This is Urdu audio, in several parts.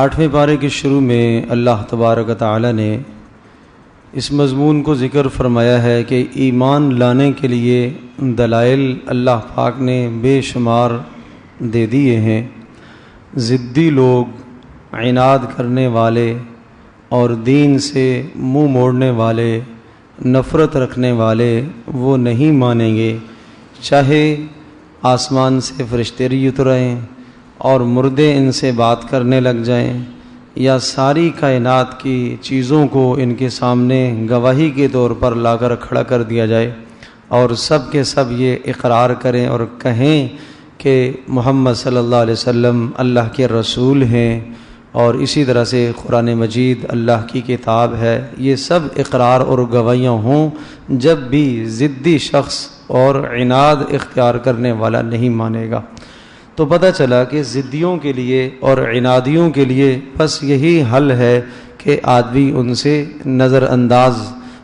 8ویں پارے کے شروع میں اللہ تبارک و تعالی نے اس مضمون کو ذکر فرمایا ہے کہ ایمان لانے کے لیے دلائل اللہ پاک نے بے شمار دے دیے ہیں۔ ضدی لوگ، عناد کرنے والے اور دین سے منہ موڑنے والے، نفرت رکھنے والے، وہ نہیں مانیں گے، چاہے آسمان سے فرشتے اترائیں اور مردے ان سے بات کرنے لگ جائیں، یا ساری کائنات کی چیزوں کو ان کے سامنے گواہی کے طور پر لا کر کھڑا کر دیا جائے، اور سب کے سب یہ اقرار کریں اور کہیں کہ محمد صلی اللہ علیہ وسلم اللہ کے رسول ہیں، اور اسی طرح سے قرآن مجید اللہ کی کتاب ہے، یہ سب اقرار اور گواہیاں ہوں، جب بھی ضدی شخص اور عناد اختیار کرنے والا نہیں مانے گا۔ تو پتہ چلا کہ ضدیوں کے لیے اور عنادیوں کے لیے بس یہی حل ہے کہ آدمی ان سے نظر انداز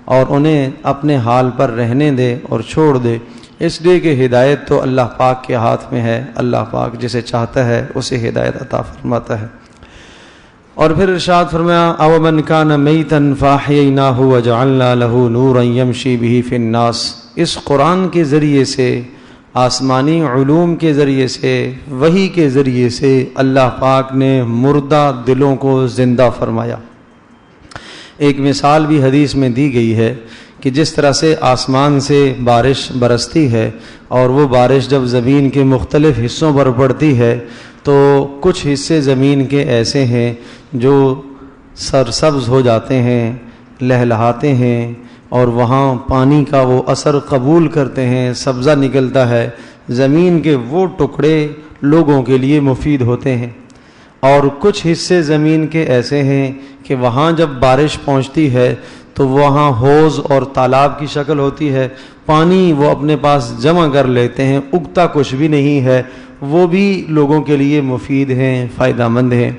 اور انہیں اپنے حال پر رہنے دے اور چھوڑ دے، اس لیے کہ ہدایت تو اللہ پاک کے ہاتھ میں ہے، اللہ پاک جسے چاہتا ہے اسے ہدایت عطا فرماتا ہے۔ اور پھر ارشاد فرمایا او من کان میتا فاحییناہ وجعلنا لہ نورا یمشی بہ فی الناس، اس قرآن کے ذریعے سے، آسمانی علوم کے ذریعے سے، وحی کے ذریعے سے اللہ پاک نے مردہ دلوں کو زندہ فرمایا۔ ایک مثال بھی حدیث میں دی گئی ہے کہ جس طرح سے آسمان سے بارش برستی ہے اور وہ بارش جب زمین کے مختلف حصوں پر پڑتی ہے تو کچھ حصے زمین کے ایسے ہیں جو سرسبز ہو جاتے ہیں، لہلہاتے ہیں، اور وہاں پانی کا وہ اثر قبول کرتے ہیں، سبزہ نکلتا ہے، زمین کے وہ ٹکڑے لوگوں کے لیے مفید ہوتے ہیں۔ اور کچھ حصے زمین کے ایسے ہیں کہ وہاں جب بارش پہنچتی ہے تو وہاں حوض اور تالاب کی شکل ہوتی ہے، پانی وہ اپنے پاس جمع کر لیتے ہیں، اگتا کچھ بھی نہیں ہے، وہ بھی لوگوں کے لیے مفید ہیں، فائدہ مند ہیں۔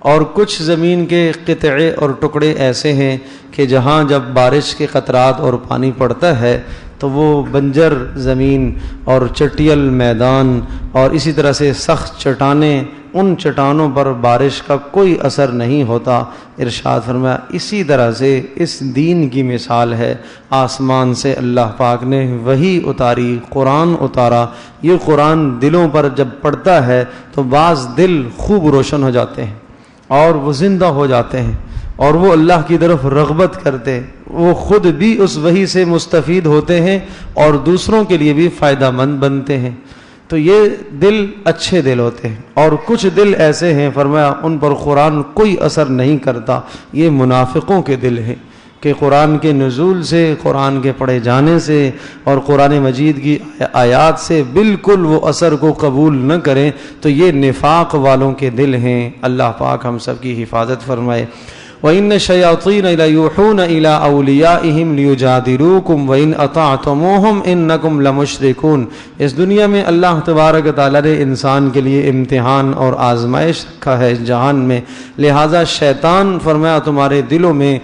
اور کچھ زمین کے قطعے اور ٹکڑے ایسے ہیں کہ جہاں جب بارش کے قطرات اور پانی پڑتا ہے تو وہ بنجر زمین اور چٹیل میدان اور اسی طرح سے سخت چٹانیں، ان چٹانوں پر بارش کا کوئی اثر نہیں ہوتا۔ ارشاد فرمایا اسی طرح سے اس دین کی مثال ہے، آسمان سے اللہ پاک نے وحی اتاری، قرآن اتارا، یہ قرآن دلوں پر جب پڑتا ہے تو بعض دل خوب روشن ہو جاتے ہیں اور وہ زندہ ہو جاتے ہیں اور وہ اللہ کی طرف رغبت کرتے، وہ خود بھی اس وحی سے مستفید ہوتے ہیں اور دوسروں کے لیے بھی فائدہ مند بنتے ہیں۔ تو یہ دل اچھے دل ہوتے ہیں، اور کچھ دل ایسے ہیں فرمایا ان پر قرآن کوئی اثر نہیں کرتا، یہ منافقوں کے دل ہیں کہ قرآن کے نزول سے، قرآن کے پڑھے جانے سے اور قرآن مجید کی آیات سے بالکل وہ اثر کو قبول نہ کریں، تو یہ نفاق والوں کے دل ہیں۔ اللہ پاک ہم سب کی حفاظت فرمائے۔ وَإِنَّ الشَّيَاطِينَ لَيُوحُونَ إِلَىٰ أَوْلِيَائِهِمْ لِيُجَادِلُوكُمْ وَإِنْ أَطَعْتُمُوهُمْ إِنَّكُمْ لَمُشْرِكُونَ۔ اس دنیا میں اللہ تبارک و تعالیٰ نے انسان کے لیے امتحان اور آزمائش رکھا ہے اس جہان میں، لہٰذا شیطان فرمایا تمہارے دلوں میں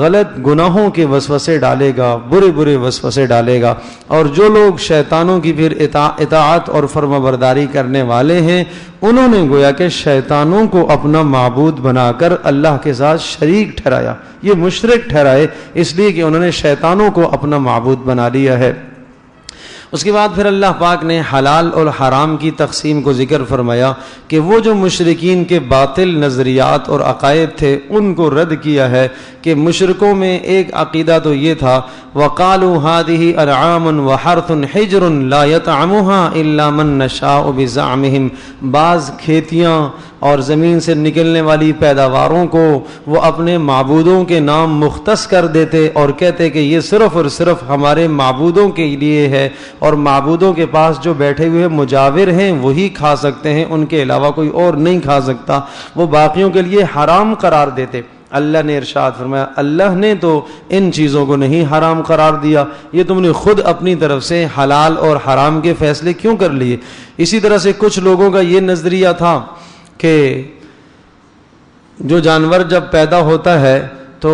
غلط گناہوں کے وسوسے ڈالے گا، برے برے وسوسے ڈالے گا، اور جو لوگ شیطانوں کی پھر اطاعت اور فرمانبرداری کرنے والے ہیں انہوں نے گویا کہ شیطانوں کو اپنا معبود بنا کر اللہ کے ساتھ شریک ٹھہرایا، یہ مشرک ٹھہرائے اس لیے کہ انہوں نے شیطانوں کو اپنا معبود بنا لیا ہے۔ اس کے بعد پھر اللہ پاک نے حلال اور حرام کی تقسیم کو ذکر فرمایا کہ وہ جو مشرکین کے باطل نظریات اور عقائد تھے ان کو رد کیا ہے کہ مشرکوں میں ایک عقیدہ تو یہ تھا وَقَالُوا هَٰذِهِ أَنْعَامٌ وَحَرْثٌ حِجْرٌ لَا يَطْعَمُهَا إِلَّا مَن نَّشَاءُ بِزَعْمِهِمْ، بعض کھیتیاں اور زمین سے نکلنے والی پیداواروں کو وہ اپنے معبودوں کے نام مختص کر دیتے اور کہتے کہ یہ صرف اور صرف ہمارے معبودوں کے لیے ہے، اور معبودوں کے پاس جو بیٹھے ہوئے مجاور ہیں وہی کھا سکتے ہیں، ان کے علاوہ کوئی اور نہیں کھا سکتا، وہ باقیوں کے لیے حرام قرار دیتے۔ اللہ نے ارشاد فرمایا اللہ نے تو ان چیزوں کو نہیں حرام قرار دیا، یہ تم نے خود اپنی طرف سے حلال اور حرام کے فیصلے کیوں کر لیے۔ اسی طرح سے کچھ لوگوں کا یہ نظریہ تھا کہ جو جانور جب پیدا ہوتا ہے تو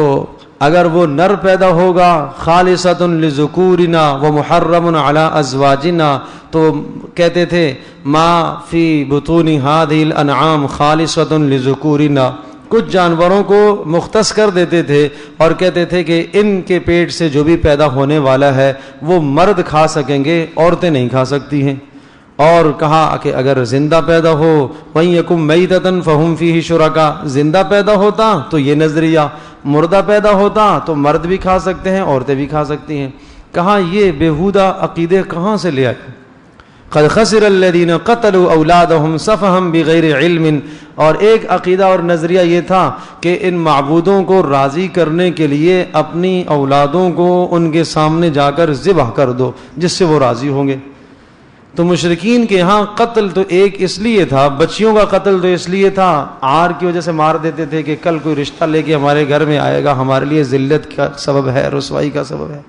اگر وہ نر پیدا ہوگا خالصۃ لذکورنا ومحرم علی ازواجنا، تو کہتے تھے ما فی بطون هذه الانعام خالصۃ لذکورنا، کچھ جانوروں کو مختص کر دیتے تھے اور کہتے تھے کہ ان کے پیٹ سے جو بھی پیدا ہونے والا ہے وہ مرد کھا سکیں گے، عورتیں نہیں کھا سکتی ہیں۔ اور کہا کہ اگر زندہ پیدا ہو وَإِن يَكُن مَيْتَةً فَهُمْ فِيهِ شُرَكَاء، زندہ پیدا ہوتا تو یہ نظریہ، مردہ پیدا ہوتا تو مرد بھی کھا سکتے ہیں عورتیں بھی کھا سکتی ہیں۔ کہاں یہ بیہودہ عقیدے کہاں سے لے آئے؟ قد خسر الذین قتلوا اولادہم سفہا بغیر علم، اور ایک عقیدہ اور نظریہ یہ تھا کہ ان معبودوں کو راضی کرنے کے لیے اپنی اولادوں کو ان کے سامنے جا کر ذبح کر دو جس سے وہ راضی ہوں گے۔ تو مشرکین کے ہاں قتل تو ایک اس لیے تھا، بچیوں کا قتل تو اس لیے تھا، عار کی وجہ سے مار دیتے تھے کہ کل کوئی رشتہ لے کے ہمارے گھر میں آئے گا، ہمارے لیے ذلت کا سبب ہے، رسوائی کا سبب ہے۔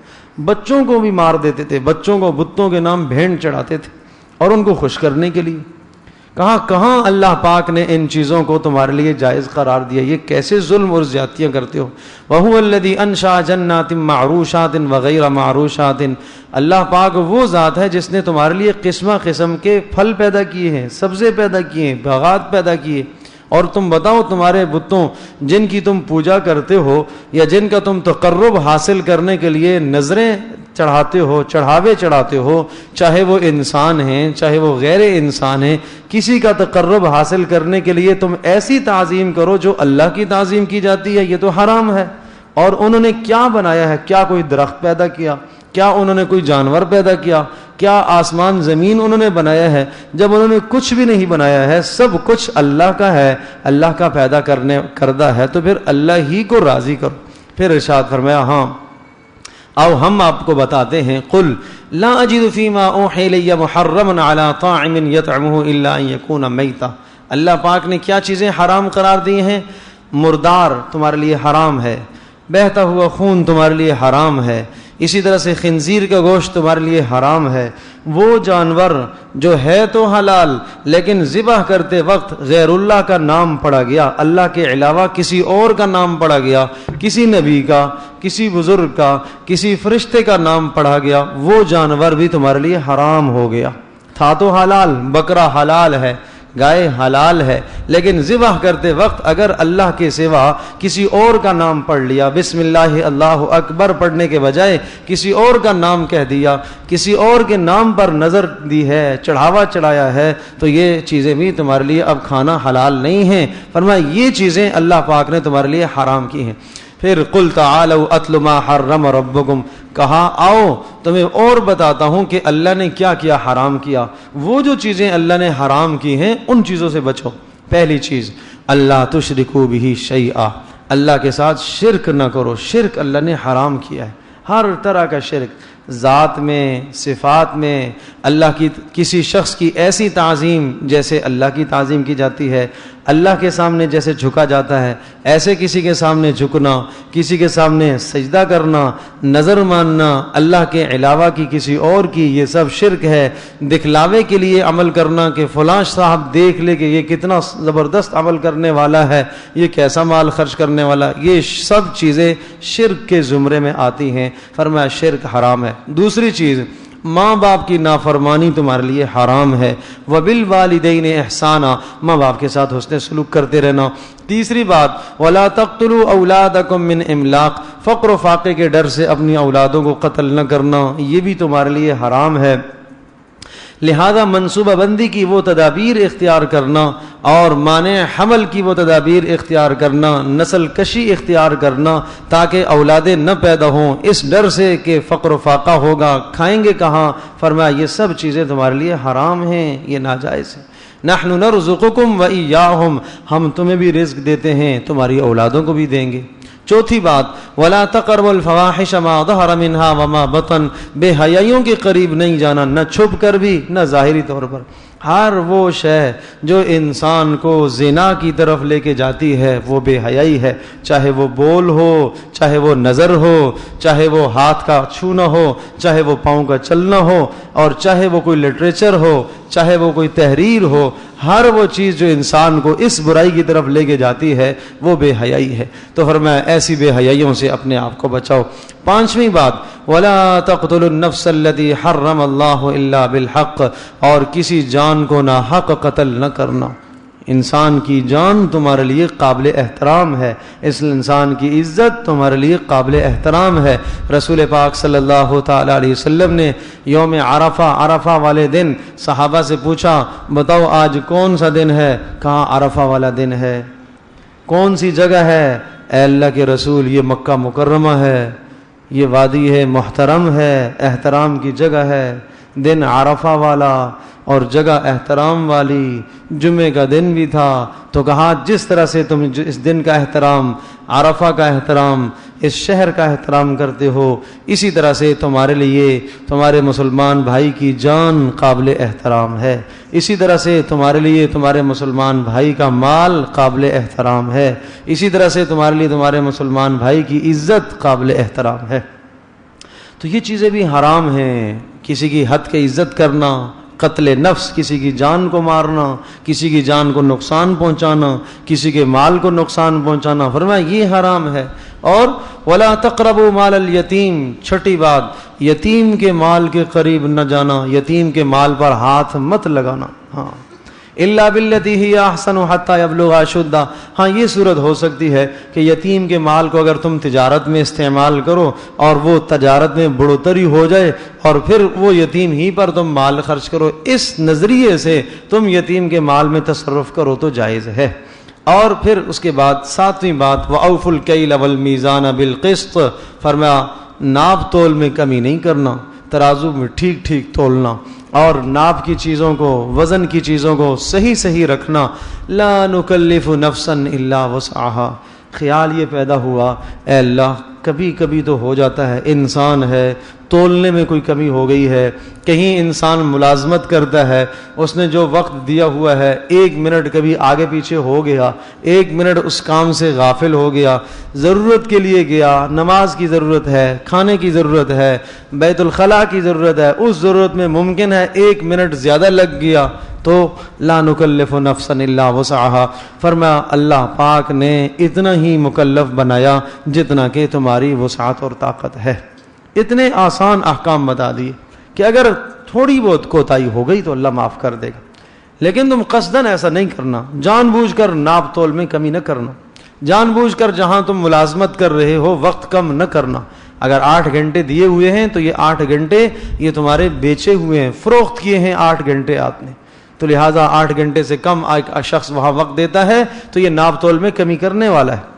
بچوں کو بھی مار دیتے تھے، بچوں کو بتوں کے نام بھینٹ چڑھاتے تھے اور ان کو خوش کرنے کے لیے۔ کہاں اللہ پاک نے ان چیزوں کو تمہارے لیے جائز قرار دیا؟ یہ کیسے ظلم اور زیادتیاں کرتے ہو؟ وَهُوَ الَّذِي أَنشَأَ جَنَّاتٍ مَعْرُوشَاتٍ وَغَيْرَ مَعْرُوشَاتٍ، اللہ پاک وہ ذات ہے جس نے تمہارے لیے قسمہ قسم کے پھل پیدا کیے ہیں، سبزے پیدا کیے ہیں، باغات پیدا کیے، اور تم بتاؤ تمہارے بتوں جن کی تم پوجا کرتے ہو یا جن کا تم تقرب حاصل کرنے کے لیے نظریں چڑھاتے ہو، چڑھاوے چڑھاتے ہو، چاہے وہ انسان ہیں چاہے وہ غیر انسان ہیں، کسی کا تقرب حاصل کرنے کے لیے تم ایسی تعظیم کرو جو اللہ کی تعظیم کی جاتی ہے، یہ تو حرام ہے۔ اور انہوں نے کیا بنایا ہے؟ کیا کوئی درخت پیدا کیا؟ کیا انہوں نے کوئی جانور پیدا کیا؟ کیا آسمان زمین انہوں نے بنایا ہے؟ جب انہوں نے کچھ بھی نہیں بنایا ہے، سب کچھ اللہ کا ہے، اللہ کا پیدا کرنے کردہ ہے، تو پھر اللہ ہی کو راضی کرو۔ پھر ارشاد فرمایا ہاں او ہم آپ کو بتاتے ہیں، قل لا اجد فیما اوحی الی محرما علی طاعم یطعمہ الا ان یکون میتا، اللہ پاک نے کیا چیزیں حرام قرار دی ہیں؟ مردار تمہارے لیے حرام ہے، بہتا ہوا خون تمہارے لیے حرام ہے، اسی طرح سے خنزیر کا گوشت تمہارے لیے حرام ہے، وہ جانور جو ہے تو حلال لیکن ذبح کرتے وقت غیر اللہ کا نام پڑا گیا، اللہ کے علاوہ کسی اور کا نام پڑا گیا، کسی نبی کا، کسی بزرگ کا، کسی فرشتے کا نام پڑا گیا، وہ جانور بھی تمہارے لیے حرام ہو گیا۔ تھا تو حلال، بکرا حلال ہے، گائے حلال ہے، لیکن ذبح کرتے وقت اگر اللہ کے سوا کسی اور کا نام پڑھ لیا، بسم اللہ اللہ اکبر پڑھنے کے بجائے کسی اور کا نام کہہ دیا، کسی اور کے نام پر نظر دی ہے، چڑھاوا چڑھایا ہے، تو یہ چیزیں بھی تمہارے لیے اب کھانا حلال نہیں ہیں۔ فرمایا یہ چیزیں اللہ پاک نے تمہارے لیے حرام کی ہیں۔ پھر قل تعالوا اتل ما حرم ربکم، کہا آؤ تمہیں اور بتاتا ہوں کہ اللہ نے کیا کیا حرام کیا۔ وہ جو چیزیں اللہ نے حرام کی ہیں ان چیزوں سے بچو۔ پہلی چیز اللہ تشرکوا بہ شیئا، اللہ کے ساتھ شرک نہ کرو۔ شرک اللہ نے حرام کیا ہے، ہر طرح کا شرک، ذات میں، صفات میں، اللہ کی کسی شخص کی ایسی تعظیم جیسے اللہ کی تعظیم کی جاتی ہے، اللہ کے سامنے جیسے جھکا جاتا ہے ایسے کسی کے سامنے جھکنا، کسی کے سامنے سجدہ کرنا، نظر ماننا اللہ کے علاوہ کی کسی اور کی، یہ سب شرک ہے۔ دکھلاوے کے لیے عمل کرنا کہ فلاں صاحب دیکھ لے کہ یہ کتنا زبردست عمل کرنے والا ہے، یہ کیسا مال خرچ کرنے والا، یہ سب چیزیں شرک کے زمرے میں آتی ہیں۔ فرمایا شرک حرام ہے۔ دوسری چیز ماں باپ کی نافرمانی تمہارے لیے حرام ہے، وبالوالدین احسانا، ماں باپ کے ساتھ حسن سلوک کرتے رہنا۔ تیسری بات ولا تقتلوا اولادکم من املاق، فقر و فاقے کے ڈر سے اپنی اولادوں کو قتل نہ کرنا، یہ بھی تمہارے لیے حرام ہے۔ لہذا منصوبہ بندی کی وہ تدابیر اختیار کرنا اور مانع حمل کی وہ تدابیر اختیار کرنا، نسل کشی اختیار کرنا تاکہ اولادیں نہ پیدا ہوں، اس ڈر سے کہ فقر و فاقہ ہوگا، کھائیں گے کہاں۔ فرمایا یہ سب چیزیں تمہارے لیے حرام ہیں، یہ ناجائز ہے۔ نحن نرزقکم وإیاہم، ہم تمہیں بھی رزق دیتے ہیں، تمہاری اولادوں کو بھی دیں گے۔ چوتھی بات ولا تقربوا الفواحش ما ظهر منها وما بطن، بے حیائیوں کے قریب نہیں جانا، نہ چھپ کر بھی نہ ظاہری طور پر۔ ہر وہ شے جو انسان کو زنا کی طرف لے کے جاتی ہے وہ بے حیائی ہے، چاہے وہ بول ہو، چاہے وہ نظر ہو، چاہے وہ ہاتھ کا چھونا ہو، چاہے وہ پاؤں کا چلنا ہو، اور چاہے وہ کوئی لٹریچر ہو، چاہے وہ کوئی تحریر ہو، ہر وہ چیز جو انسان کو اس برائی کی طرف لے کے جاتی ہے وہ بے حیائی ہے۔ تو فرمایا ایسی بے حیائیوں سے اپنے آپ کو بچاؤ۔ پانچویں بات، وَلَا تَقْتُلُوا النَّفْسَ الَّتِي حَرَّمَ اللَّهُ إِلَّا بِالْحَقِّ، اور کسی جان کو ناحق قتل نہ کرنا۔ انسان کی جان تمہارے لیے قابل احترام ہے، اس انسان کی عزت تمہارے لیے قابل احترام ہے۔ رسول پاک صلی اللہ تعالی علیہ وسلم نے یوم عرفہ والے دن صحابہ سے پوچھا، بتاؤ آج کون سا دن ہے؟ کہاں عرفہ والا دن ہے۔ کون سی جگہ ہے؟ اے اللہ کے رسول یہ مکہ مکرمہ ہے، یہ وادی ہے محترم ہے، احترام کی جگہ ہے، دن عرفہ والا اور جگہ احترام والی، جمعے کا دن بھی تھا۔ تو کہا جس طرح سے تم اس دن کا احترام، عرفہ کا احترام، اس شہر کا احترام کرتے ہو، اسی طرح سے تمہارے لیے تمہارے مسلمان بھائی کی جان قابل احترام ہے، اسی طرح سے تمہارے لیے تمہارے مسلمان بھائی کا مال قابل احترام ہے، اسی طرح سے تمہارے لیے تمہارے مسلمان بھائی کی عزت قابل احترام ہے۔ تو یہ چیزیں بھی حرام ہیں، کسی کی حد کی عزت کرنا، قتل نفس، کسی کی جان کو مارنا، کسی کی جان کو نقصان پہنچانا، کسی کے مال کو نقصان پہنچانا، فرمایا یہ حرام ہے۔ اور وَلَا تَقْرَبُوا مَالَ الْيَتِيمِ، چھٹی بات، یتیم کے مال کے قریب نہ جانا، یتیم کے مال پر ہاتھ مت لگانا۔ ہاں إِلَّا بِالَّتِي هِيَ أَحْسَنُ حَتَّى يَبْلُغَ أَشُدَّهُ، ہاں یہ صورت ہو سکتی ہے کہ یتیم کے مال کو اگر تم تجارت میں استعمال کرو اور وہ تجارت میں بڑھوتری ہو جائے اور پھر وہ یتیم ہی پر تم مال خرچ کرو، اس نظریے سے تم یتیم کے مال میں تصرف کرو تو جائز ہے۔ اور پھر اس کے بعد ساتویں بات، وَأَوْفُوا الْكَيْلَ وَالْمِيزَانَ بِالْقِسْطِ، فرمایا ناپ تول میں کمی نہیں کرنا، ترازو میں ٹھیک ٹھیک تولنا، اور ناپ کی چیزوں کو، وزن کی چیزوں کو صحیح صحیح رکھنا۔ لا نکلف نفسا الا وسعها، خیال یہ پیدا ہوا اے اللہ کبھی کبھی تو ہو جاتا ہے، انسان ہے، تولنے میں کوئی کمی ہو گئی ہے، کہیں انسان ملازمت کرتا ہے، اس نے جو وقت دیا ہوا ہے 1 منٹ کبھی آگے پیچھے ہو گیا، 1 منٹ اس کام سے غافل ہو گیا، ضرورت کے لیے گیا، نماز کی ضرورت ہے، کھانے کی ضرورت ہے، بیت الخلاء کی ضرورت ہے، اس ضرورت میں ممکن ہے 1 منٹ زیادہ لگ گیا، تو لا نکلف نفسا الا وسعها، فرمایا اللہ پاک نے اتنا ہی مکلف بنایا جتنا کہ تمہاری وسعت اور طاقت ہے۔ اتنے آسان احکام بتا دیے کہ اگر تھوڑی بہت کوتاہی ہو گئی تو اللہ معاف کر دے گا، لیکن تم قصدن ایسا نہیں کرنا، جان بوجھ کر ناپ تول میں کمی نہ کرنا، جان بوجھ کر جہاں تم ملازمت کر رہے ہو وقت کم نہ کرنا۔ اگر 8 گھنٹے دیے ہوئے ہیں تو یہ 8 گھنٹے یہ تمہارے بیچے ہوئے ہیں، فروخت کیے ہیں 8 گھنٹے آپ نے، تو لہٰذا 8 گھنٹے سے کم ایک شخص وہاں وقت دیتا ہے تو یہ ناپ تول میں کمی کرنے والا ہے۔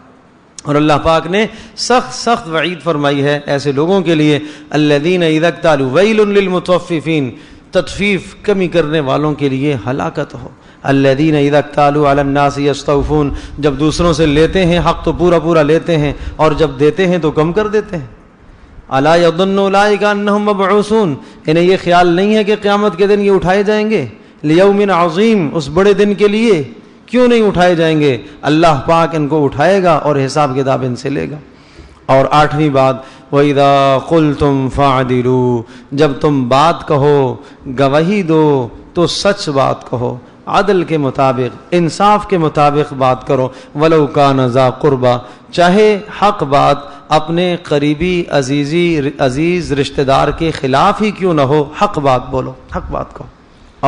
اور اللہ پاک نے سخت وعید فرمائی ہے ایسے لوگوں کے لیے، الذین اذا اکتالوا ویل للمطففین، تطفیف کمی کرنے والوں کے لیے ہلاکت ہو۔ الذین اذا اکتالوا علی الناس یستوفون، جب دوسروں سے لیتے ہیں حق تو پورا پورا لیتے ہیں اور جب دیتے ہیں تو کم کر دیتے ہیں۔ الا یظن اولئک انہم مبعوثون، انہیں یہ خیال نہیں ہے کہ قیامت کے دن یہ اٹھائے جائیں گے، لیوم عظیم، اس بڑے دن کے لیے، کیوں نہیں اٹھائے جائیں گے؟ اللہ پاک ان کو اٹھائے گا اور حساب کتاب ان سے لے گا۔ اور 8ویں بات، وَإِذَا قُلْتُمْ فَاعْدِلُوا، جب تم بات کہو، گواہی دو تو سچ بات کہو، عدل کے مطابق، انصاف کے مطابق بات کرو، وَلَوْ كَانَ ذَا قُرْبَى، چاہے حق بات اپنے قریبی عزیز رشتہ دار کے خلاف ہی کیوں نہ ہو، حق بات بولو، حق بات کہو۔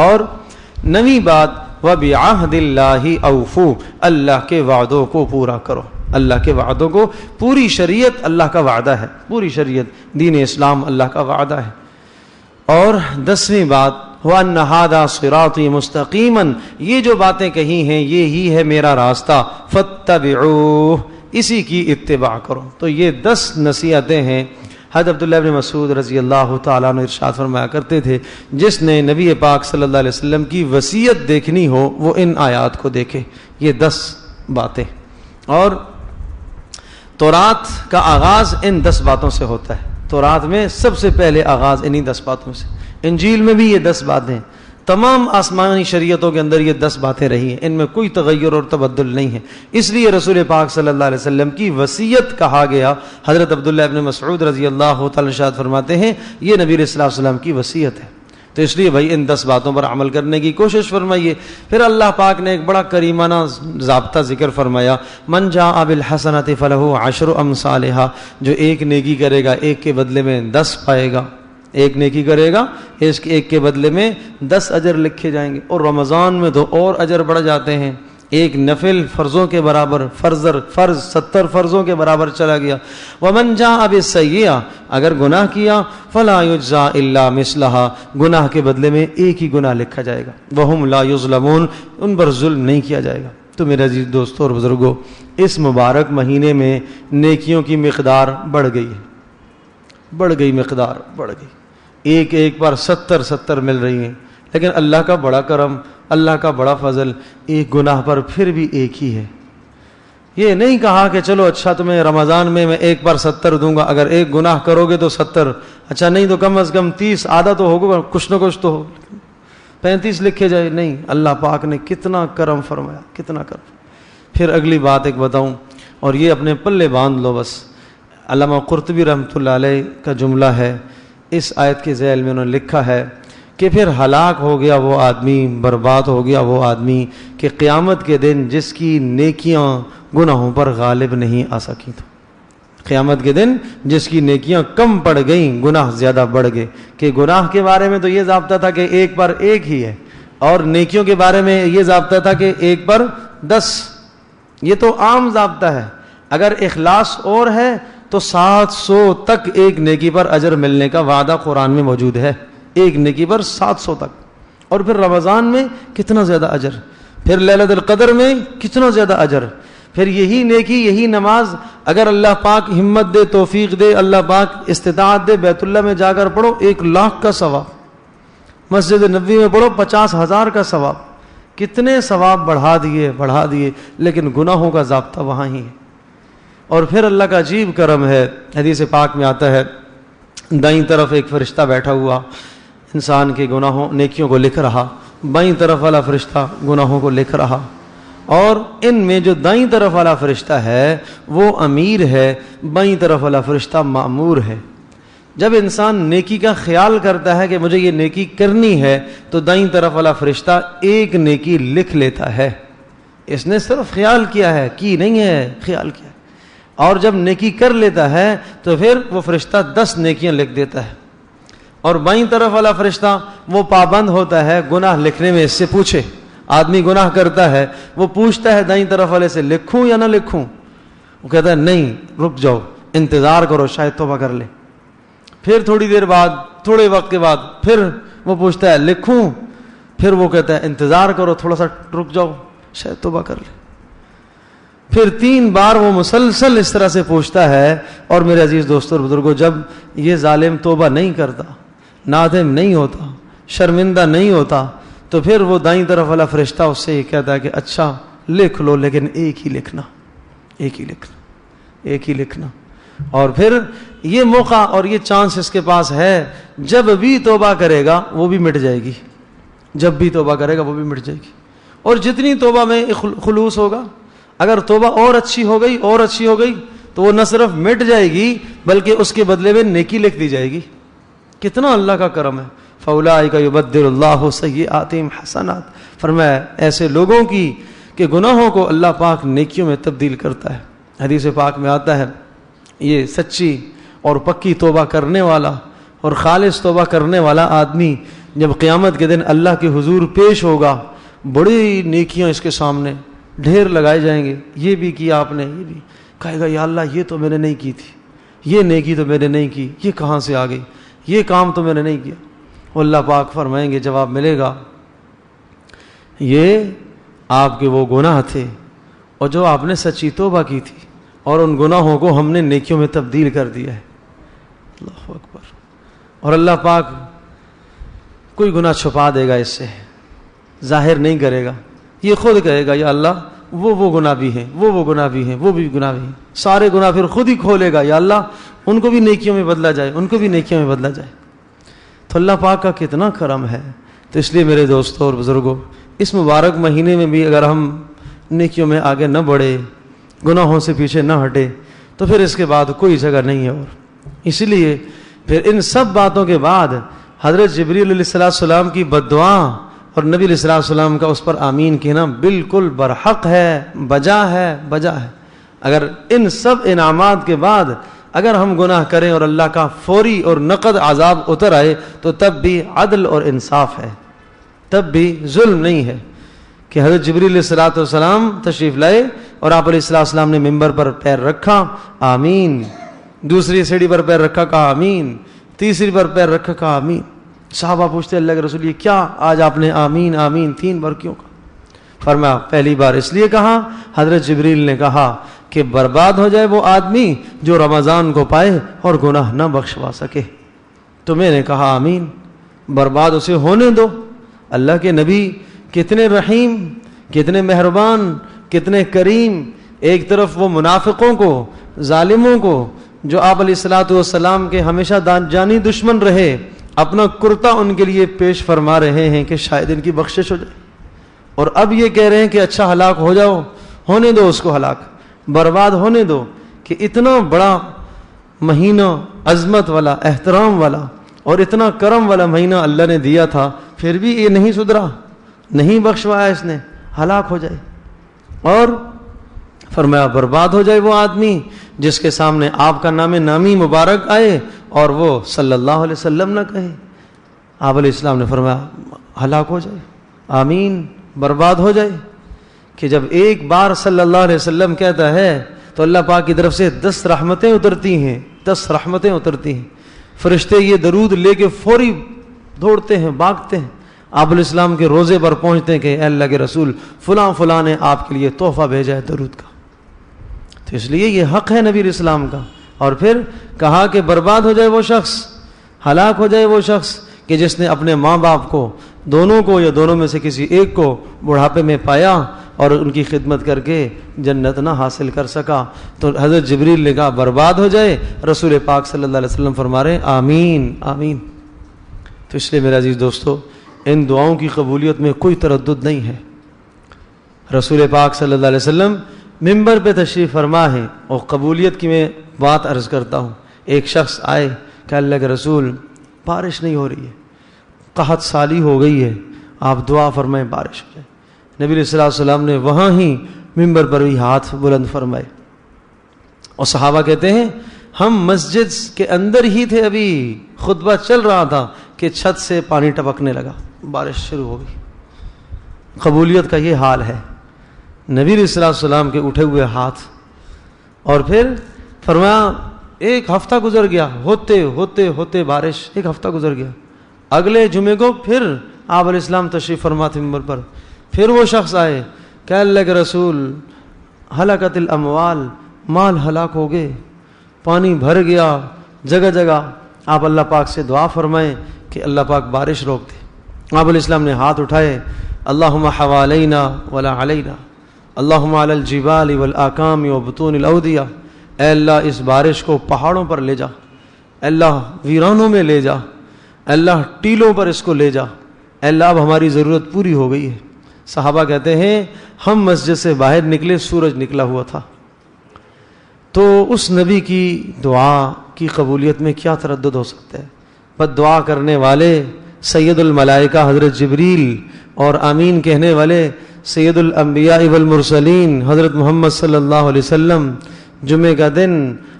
اور 9ویں بات، وَبِعَهْدِ اللَّهِ أَوْفُوا، اللہ کے وعدوں کو پورا کرو، اللہ کے وعدوں کو، پوری شریعت اللہ کا وعدہ ہے، پوری شریعت دین اسلام اللہ کا وعدہ ہے۔ اور 10ویں بات، وَأَنَّ هَذَا صِرَاطِي مُسْتَقِيمًا، یہ جو باتیں کہی ہیں یہی ہے میرا راستہ، فَاتَّبِعُوهُ، اسی کی اتباع کرو۔ تو یہ 10 نصیحتیں ہیں۔ حضرت عبداللہ ابن مسعود رضی اللہ تعالیٰ عنہ ارشاد فرمایا کرتے تھے، جس نے نبی پاک صلی اللہ علیہ وسلم کی وصیت دیکھنی ہو وہ ان آیات کو دیکھے، یہ 10 باتیں۔ اور تورات کا آغاز ان 10 باتوں سے ہوتا ہے، تورات میں سب سے پہلے آغاز انہی 10 باتوں سے، انجیل میں بھی یہ 10 باتیں، تمام آسمانی شریعتوں کے اندر یہ 10 باتیں رہی ہیں، ان میں کوئی تغیر اور تبدل نہیں ہے، اس لیے رسول پاک صلی اللہ علیہ وسلم کی وصیت کہا گیا۔ حضرت عبداللہ ابن مسعود رضی اللہ تعالیٰ عنہ فرماتے ہیں یہ نبی صلی اللہ علیہ وسلم کی وصیت ہے۔ تو اس لیے بھائی ان 10 باتوں پر عمل کرنے کی کوشش فرمائیے۔ پھر اللہ پاک نے ایک بڑا کریمانہ ضابطہ ذکر فرمایا، من جاء بالحسنۃ فلہ عشر امثالھا، جو ایک نیکی کرے گا ایک کے بدلے میں 10 پائے گا، ایک نیکی کرے گا اس ایک کے بدلے میں 10 اجر لکھے جائیں گے۔ اور رمضان میں تو اور اجر بڑھ جاتے ہیں، ایک نفل فرضوں کے برابر، فرض 70 فرضوں کے برابر چلا گیا۔ ومن جاء بالسیئۃ، اگر گناہ کیا فلا یجزا الا مثلھا، گناہ کے بدلے میں ایک ہی گناہ لکھا جائے گا۔ وہم لا یظلمون، ان پر ظلم نہیں کیا جائے گا۔ تو میرے عزیز دوستوں اور بزرگوں، اس مبارک مہینے میں نیکیوں کی مقدار بڑھ گئی ہے، بڑھ گئی، مقدار بڑھ گئی، ایک پر 70 مل رہی ہیں۔ لیکن اللہ کا بڑا کرم، اللہ کا بڑا فضل، ایک گناہ پر پھر بھی ایک ہی ہے۔ یہ نہیں کہا کہ چلو اچھا تمہیں رمضان میں ایک پر 70 دوں گا، اگر ایک گناہ کرو گے تو 70، اچھا نہیں تو کم از کم 30، آدھا تو ہوگا، کچھ نہ کچھ تو ہو، 35 لکھے جائے۔ نہیں، اللہ پاک نے کتنا کرم فرمایا، کتنا کرم۔ پھر اگلی بات ایک بتاؤں، اور یہ اپنے پلے باندھ لو بس۔ علامہ قرطبی رحمۃ اللہ علیہ کا جملہ ہے، اس آیت کے ذیل میں انہوں نے لکھا ہے کہ پھر ہلاک ہو گیا وہ آدمی، برباد ہو گیا وہ آدمی کہ قیامت کے دن جس کی نیکیاں گناہوں پر غالب نہیں آ سکی۔ تو قیامت کے دن جس کی نیکیاں کم پڑ گئیں، گناہ زیادہ بڑھ گئے۔ کہ گناہ کے بارے میں تو یہ ضابطہ تھا کہ ایک پر ایک ہی ہے، اور نیکیوں کے بارے میں یہ ضابطہ تھا کہ ایک پر 10۔ یہ تو عام ضابطہ ہے، اگر اخلاص اور ہے تو 700 تک ایک نیکی پر اجر ملنے کا وعدہ قرآن میں موجود ہے، ایک نیکی پر 700 تک۔ اور پھر رمضان میں کتنا زیادہ اجر، پھر لیلۃ القدر میں کتنا زیادہ اجر، پھر یہی نیکی، یہی نماز اگر اللہ پاک ہمت دے، توفیق دے، اللہ پاک استطاعت دے، بیت اللہ میں جا کر پڑھو 1,00,000 کا ثواب، مسجد نبوی میں پڑھو 50,000 کا ثواب، کتنے ثواب بڑھا دیے، لیکن گناہوں کا ضابطہ وہاں ہی ہے۔ اور پھر اللہ کا عجیب کرم ہے، حدیث پاک میں آتا ہے دائیں طرف ایک فرشتہ بیٹھا ہوا انسان کے گناہوں نیکیوں کو لکھ رہا، بائیں طرف والا فرشتہ گناہوں کو لکھ رہا، اور ان میں جو دائیں طرف والا فرشتہ ہے وہ امیر ہے، بائیں طرف والا فرشتہ مأمور ہے۔ جب انسان نیکی کا خیال کرتا ہے کہ مجھے یہ نیکی کرنی ہے تو دائیں طرف والا فرشتہ ایک نیکی لکھ لیتا ہے، اس نے صرف خیال کیا ہے، کی نہیں ہے، خیال کیا ہے۔ اور جب نیکی کر لیتا ہے تو پھر وہ فرشتہ 10 نیکیاں لکھ دیتا ہے، اور بائیں طرف والا فرشتہ وہ پابند ہوتا ہے گناہ لکھنے میں، اس سے پوچھے، آدمی گناہ کرتا ہے وہ پوچھتا ہے دائیں طرف والے سے لکھوں یا نہ لکھوں، وہ کہتا ہے نہیں، رک جاؤ، انتظار کرو، شاید توبہ کر لے۔ پھر تھوڑی دیر بعد، تھوڑے وقت کے بعد پھر وہ پوچھتا ہے لکھوں، پھر وہ کہتا ہے انتظار کرو، تھوڑا سا رک جاؤ، شاید توبہ کر لے۔ پھر 3 بار وہ مسلسل اس طرح سے پوچھتا ہے۔ اور میرے عزیز دوستوں اور بزرگوں، جب یہ ظالم توبہ نہیں کرتا، نادم نہیں ہوتا، شرمندہ نہیں ہوتا، تو پھر وہ دائیں طرف والا فرشتہ اس سے یہ کہتا ہے کہ اچھا لکھ لو، لیکن ایک ہی لکھنا، ایک ہی لکھنا، ایک ہی لکھنا۔ اور پھر یہ موقع اور یہ چانس اس کے پاس ہے، جب بھی توبہ کرے گا وہ بھی مٹ جائے گی، جب بھی توبہ کرے گا وہ بھی مٹ جائے گی۔ اور جتنی توبہ میں خلوص ہوگا، اگر توبہ اور اچھی ہو گئی تو وہ نہ صرف مٹ جائے گی بلکہ اس کے بدلے میں نیکی لکھ دی جائے گی۔ کتنا اللہ کا کرم ہے۔ فَأُولَٰئِكَ يُبَدِّلُ اللَّهُ سَيِّئَاتِهِمْ حَسَنَاتٍ، فرمایا ایسے لوگوں کی کہ گناہوں کو اللہ پاک نیکیوں میں تبدیل کرتا ہے۔ حدیث پاک میں آتا ہے یہ سچی اور پکی توبہ کرنے والا اور خالص توبہ کرنے والا آدمی جب قیامت کے دن اللہ کے حضور پیش ہوگا، بڑی نیکیاں اس کے سامنے ڈھیر لگائے جائیں گے، یہ بھی کیا آپ نے، یہ بھی، کہے گا یا اللہ یہ تو میں نے نہیں کی تھی، یہ نیکی تو میں نے نہیں کی، یہ کہاں سے آ گئی، یہ کام تو میں نے نہیں کیا۔ اللہ پاک فرمائیں گے، جواب ملے گا یہ آپ کے وہ گناہ تھے اور جو آپ نے سچی توبہ کی تھی، اور ان گناہوں کو ہم نے نیکیوں میں تبدیل کر دیا ہے۔ اللہ اکبر۔ اور اللہ پاک کوئی گناہ چھپا دے گا، اس سے ظاہر نہیں کرے گا، یہ خود کہے گا یا اللہ وہ گناہ بھی ہیں، وہ گناہ بھی ہیں، وہ بھی گناہ بھی ہیں، سارے گناہ پھر خود ہی کھولے گا، یا اللہ ان کو بھی نیکیوں میں بدلا جائے، ان کو بھی نیکیوں میں بدلا جائے۔ تو اللہ پاک کا کتنا کرم ہے۔ تو اس لیے میرے دوستوں اور بزرگوں، اس مبارک مہینے میں بھی اگر ہم نیکیوں میں آگے نہ بڑھے، گناہوں سے پیچھے نہ ہٹے، تو پھر اس کے بعد کوئی جگہ نہیں ہے۔ اور اسی لیے پھر ان سب باتوں کے بعد حضرت جبریل علیہ السلام کی بد دعا اور نبی علیہ السلام کا اس پر آمین کہنا بالکل برحق ہے، بجا ہے، بجا ہے۔ اگر ان سب انعامات کے بعد اگر ہم گناہ کریں اور اللہ کا فوری اور نقد عذاب اتر آئے تو تب بھی عدل اور انصاف ہے، تب بھی ظلم نہیں ہے کہ حضرت جبریل علیہ السلام تشریف لائے اور آپ علیہ السلام نے ممبر پر پیر رکھا، آمین، دوسری سیڑھی پر پیر رکھا، کہا آمین، تیسری پر پیر رکھا، کہا آمین۔ صحابہ پوچھتے اللہ کے رسول یہ کیا آج آپ نے آمین آمین 3 بار کیوں کہا؟ فرمایا پہلی بار اس لیے کہا، حضرت جبریل نے کہا کہ برباد ہو جائے وہ آدمی جو رمضان کو پائے اور گناہ نہ بخشوا سکے، تو میں نے کہا آمین، برباد اسے ہونے دو۔ اللہ کے نبی کتنے رحیم، کتنے مہربان، کتنے کریم، ایک طرف وہ منافقوں کو، ظالموں کو جو آپ علیہ السلام کے ہمیشہ جانی دشمن رہے، اپنا کرتا ان کے لیے پیش فرما رہے ہیں کہ شاید ان کی بخشش ہو جائے، اور اب یہ کہہ رہے ہیں کہ اچھا ہلاک ہو جاؤ، ہونے دو اس کو ہلاک، برباد ہونے دو۔ کہ اتنا بڑا مہینہ عظمت والا، احترام والا اور اتنا کرم والا مہینہ اللہ نے دیا تھا، پھر بھی یہ نہیں سدھرا، نہیں بخشوایا اس نے، ہلاک ہو جائے۔ اور فرمایا برباد ہو جائے وہ آدمی جس کے سامنے آپ کا نام نامی مبارک آئے اور وہ صلی اللہ علیہ وسلم نہ کہے۔ آپ علیہ السلام نے فرمایا ہلاک ہو جائے، آمین، برباد ہو جائے۔ کہ جب ایک بار صلی اللہ علیہ وسلم کہتا ہے تو اللہ پاک کی طرف سے 10 رحمتیں اترتی ہیں، 10 رحمتیں اترتی ہیں۔ فرشتے یہ درود لے کے فوری دوڑتے ہیں، بھاگتے ہیں، آپ علیہ السلام کے روزے پر پہنچتے ہیں کہ اے اللہ کے رسول فلاں فلاں نے آپ کے لیے تحفہ بھیجا ہے درود کا۔ تو اس لیے یہ حق ہے نبی علیہ السلام کا۔ اور پھر کہا کہ برباد ہو جائے وہ شخص، ہلاک ہو جائے وہ شخص کہ جس نے اپنے ماں باپ کو، دونوں کو یا دونوں میں سے کسی ایک کو بڑھاپے میں پایا اور ان کی خدمت کر کے جنت نہ حاصل کر سکا۔ تو حضرت جبریل نے کہا برباد ہو جائے، رسول پاک صلی اللہ علیہ وسلم فرما رہے ہیں آمین آمین۔ تو اس لیے میرے عزیز دوستو، ان دعاؤں کی قبولیت میں کوئی تردد نہیں ہے۔ رسول پاک صلی اللہ علیہ وسلم ممبر پہ تشریف فرما ہے، اور قبولیت کی میں بات عرض کرتا ہوں۔ ایک شخص آئے کہ اللہ کے رسول بارش نہیں ہو رہی ہے، قحط سالی ہو گئی ہے، آپ دعا فرمائیں بارش ہو جائے۔ نبی علیہ السلام نے وہاں ہی ممبر پر بھی ہاتھ بلند فرمائے، اور صحابہ کہتے ہیں ہم مسجد کے اندر ہی تھے، ابھی خطبہ چل رہا تھا کہ چھت سے پانی ٹپکنے لگا، بارش شروع ہو گئی۔ قبولیت کا یہ حال ہے، نبی علیہ السلام کے اٹھے ہوئے ہاتھ۔ اور پھر فرمایا ایک ہفتہ گزر گیا، ہوتے ہوتے ہوتے بارش، ایک ہفتہ گزر گیا۔ اگلے جمعے کو پھر آپ علیہ السلام تشریف فرما تھے ممبر پر، پھر وہ شخص آئے کہ اللہ کے رسول ہلاکت الاموال، مال ہلاک ہو گئے، پانی بھر گیا جگہ جگہ، آپ اللہ پاک سے دعا فرمائیں کہ اللہ پاک بارش روک دے۔ آپ علیہ السلام نے ہاتھ اٹھائے، اللہم حوالینا ولا علینا، اللہم علی الجبال والاکام وبطون الاودیہ، اے اللہ اس بارش کو پہاڑوں پر لے جا، اے اللہ ویرانوں میں لے جا، اے اللہ ٹیلوں پر اس کو لے جا، اے اللہ اب ہماری ضرورت پوری ہو گئی ہے۔ صحابہ کہتے ہیں ہم مسجد سے باہر نکلے، سورج نکلا ہوا تھا۔ تو اس نبی کی دعا کی قبولیت میں کیا تردد ہو سکتا ہے؟ بس دعا کرنے والے سید الملائکہ حضرت جبریل اور آمین کہنے والے سید الانبیاء والمرسلین حضرت محمد صلی اللہ علیہ وسلم، جمعے کا دن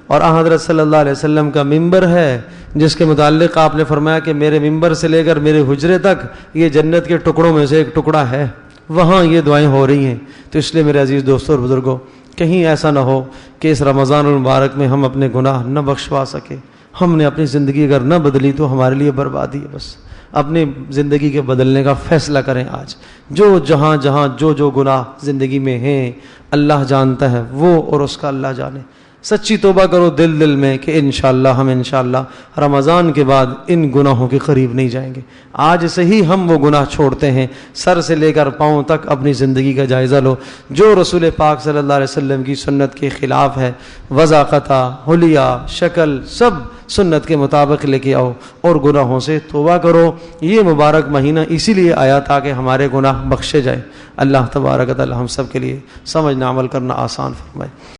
اور حضرت صلی اللہ علیہ وسلم کا ممبر ہے جس کے متعلق آپ نے فرمایا کہ میرے ممبر سے لے کر میرے حجرے تک یہ جنت کے ٹکڑوں میں سے ایک ٹکڑا ہے، وہاں یہ دعائیں ہو رہی ہیں۔ تو اس لیے میرے عزیز دوستوں اور بزرگوں، کہیں ایسا نہ ہو کہ اس رمضان المبارک میں ہم اپنے گناہ نہ بخشوا سکے۔ ہم نے اپنی زندگی اگر نہ بدلی تو ہمارے لیے بربادی ہے۔ بس اپنی زندگی کے بدلنے کا فیصلہ کریں آج۔ جو جہاں جہاں جو گناہ زندگی میں ہیں اللہ جانتا ہے، وہ اور اس کا اللہ جانے۔ سچی توبہ کرو دل میں کہ انشاءاللہ ہم انشاءاللہ رمضان کے بعد ان گناہوں کے قریب نہیں جائیں گے۔ آج سے ہی ہم وہ گناہ چھوڑتے ہیں۔ سر سے لے کر پاؤں تک اپنی زندگی کا جائزہ لو، جو رسول پاک صلی اللہ علیہ وسلم کی سنت کے خلاف ہے، وضاقتہ، حلیہ، شکل، سب سنت کے مطابق لے کے آؤ اور گناہوں سے توبہ کرو۔ یہ مبارک مہینہ اسی لیے آیا تاکہ ہمارے گناہ بخشے جائیں۔ اللہ تبارک و تعالی ہم سب کے لیے سمجھنا عمل کرنا آسان فرمائے۔